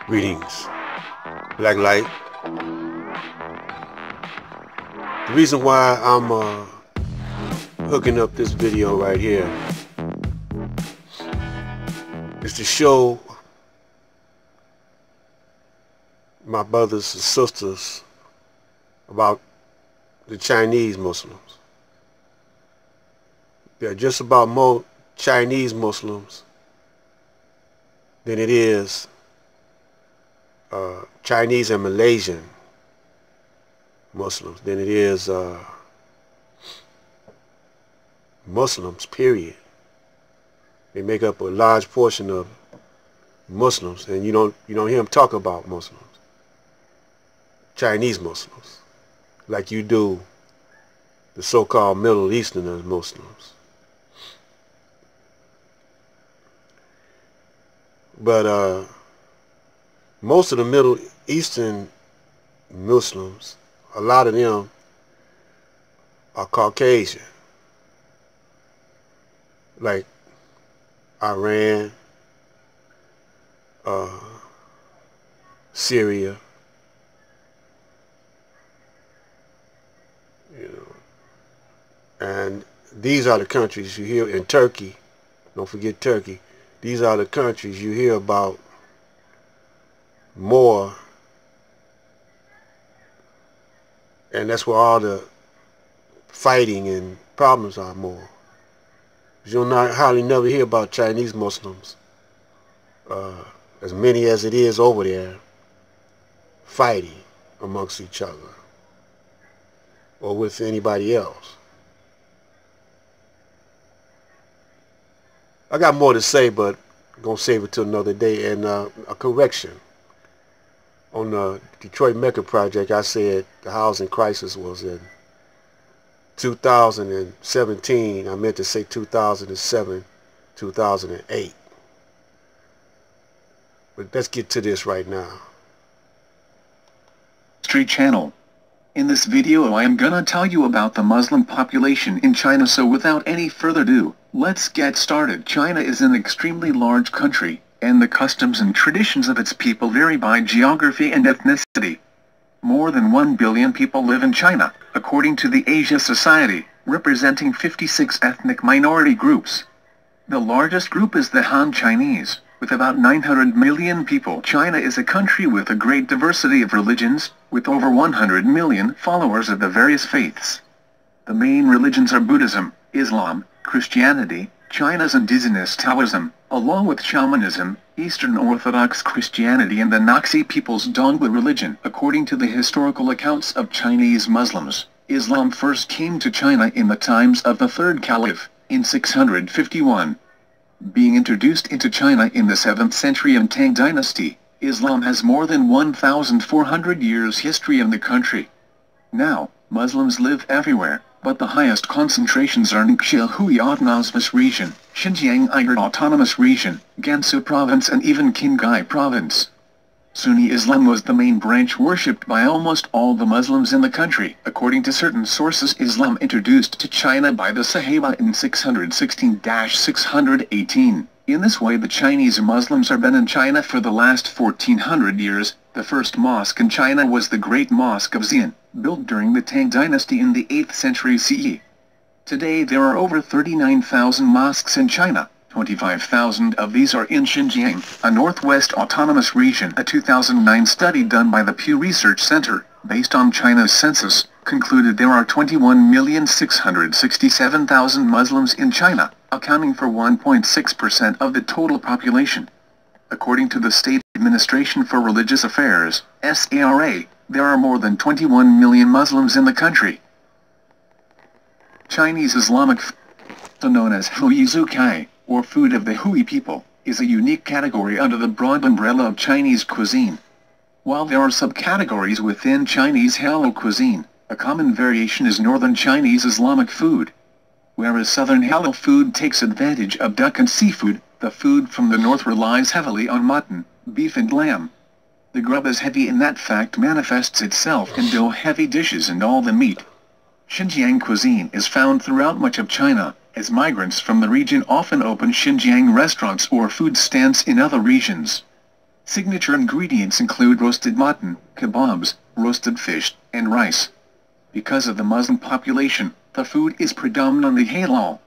Greetings, Black Light. The reason why I'm hooking up this video right here is to show my brothers and sisters about the Chinese Muslims. There are just about more Chinese Muslims than it is Chinese and Malaysian Muslims than it is Muslims, period. They make up a large portion of Muslims, and you don't hear them talk about Muslims, Chinese Muslims, like you do the so-called Middle Eastern Muslims. But most of the Middle Eastern Muslims, a lot of them are Caucasian, like Iran, Syria, and these are the countries you hear in Turkey. Don't forget Turkey. These are the countries you hear about more, and that's where all the fighting and problems are more. You'll not hardly never hear about Chinese Muslims, as many as it is over there, fighting amongst each other or with anybody else. I got more to say, but I'm going to save it till another day. And a correction. On the Detroit Mecca project, I said the housing crisis was in 2017. I meant to say 2007, 2008. But let's get to this right now. Street Channel. In this video I am gonna tell you about the Muslim population in China, so without any further ado, let's get started. China is an extremely large country, and the customs and traditions of its people vary by geography and ethnicity. More than 1 billion people live in China, according to the Asia Society, representing 56 ethnic minority groups. The largest group is the Han Chinese, with about 900 million people. China is a country with a great diversity of religions, with over 100 million followers of the various faiths. The main religions are Buddhism, Islam, Christianity, China's indigenous Taoism, along with shamanism, Eastern Orthodox Christianity, and the Naxi people's Dongba religion. According to the historical accounts of Chinese Muslims, Islam first came to China in the times of the third caliph, in 651. Being introduced into China in the 7th century in Tang dynasty, Islam has more than 1,400 years history in the country. Now, Muslims live everywhere, but the highest concentrations are in Xinjiang Autonomous Region, Xinjiang Uyghur Autonomous Region, Gansu Province, and even Qinghai Province. Sunni Islam was the main branch worshipped by almost all the Muslims in the country. According to certain sources, Islam introduced to China by the Sahaba in 616-618. In this way the Chinese Muslims have been in China for the last 1400 years. The first mosque in China was the Great Mosque of Xi'an, built during the Tang dynasty in the 8th century CE. Today there are over 39,000 mosques in China. 25,000 of these are in Xinjiang, a Northwest Autonomous Region. A 2009 study done by the Pew Research Center, based on China's census, concluded there are 21,667,000 Muslims in China, accounting for 1.6% of the total population. According to the State Administration for Religious Affairs, SARA, there are more than 21 million Muslims in the country. Chinese Islamic food, known as Hui Zukai, or food of the Hui people, is a unique category under the broad umbrella of Chinese cuisine. While there are subcategories within Chinese halal cuisine, a common variation is Northern Chinese Islamic food. Whereas Southern halal food takes advantage of duck and seafood, the food from the north relies heavily on mutton, beef and lamb. The grub is heavy, and that fact manifests itself in dough-heavy dishes and all the meat. Xinjiang cuisine is found throughout much of China, as migrants from the region often open Xinjiang restaurants or food stands in other regions. Signature ingredients include roasted mutton, kebabs, roasted fish, and rice. Because of the Muslim population, the food is predominantly halal.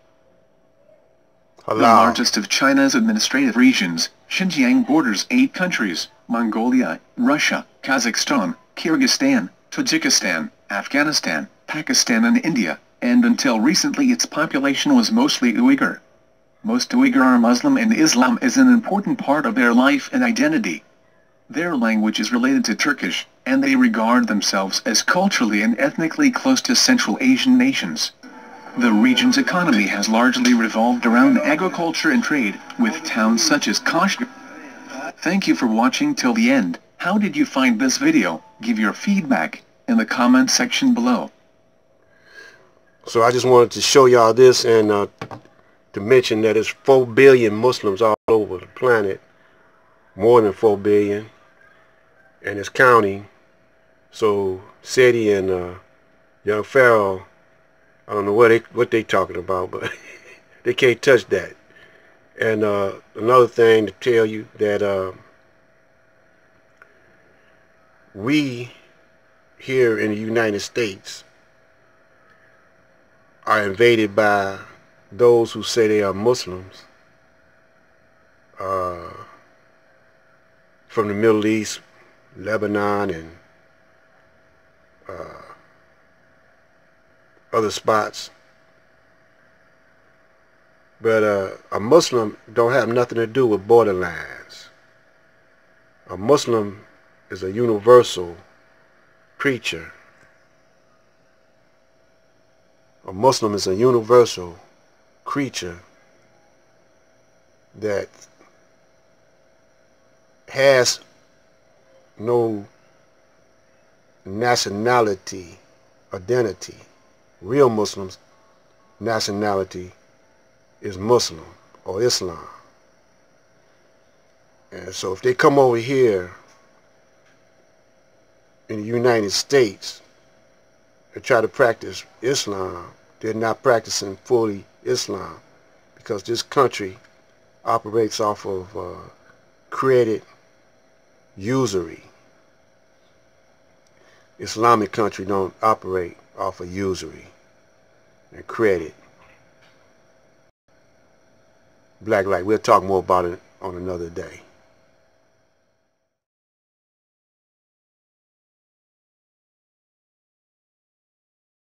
The largest of China's administrative regions, Xinjiang borders 8 countries: Mongolia, Russia, Kazakhstan, Kyrgyzstan, Tajikistan, Afghanistan, Pakistan and India, and until recently its population was mostly Uyghur. Most Uyghur are Muslim and Islam is an important part of their life and identity. Their language is related to Turkish, and they regard themselves as culturally and ethnically close to Central Asian nations. The region's economy has largely revolved around agriculture and trade, with towns such as Kashgar. Thank you for watching till the end. How did you find this video? Give your feedback in the comment section below. So I just wanted to show y'all this and to mention that there's 4 billion Muslims all over the planet, more than 4 billion, and it's counting. So Seti and young Pharaoh, I don't know what they talking about, but they can't touch that. And another thing to tell you that we here in the United States are invaded by those who say they are Muslims from the Middle East, Lebanon, and other spots. But a Muslim don't have nothing to do with borderlands. A Muslim is a universal creature. A Muslim is a universal creature that has no nationality, identity. Real Muslims' nationality is Muslim or Islam. And so if they come over here in the United States and try to practice Islam, they're not practicing fully Islam, because this country operates off of credit usury. Islamic country don't operate off of usury and credit. Black light, we'll talk more about it on another day.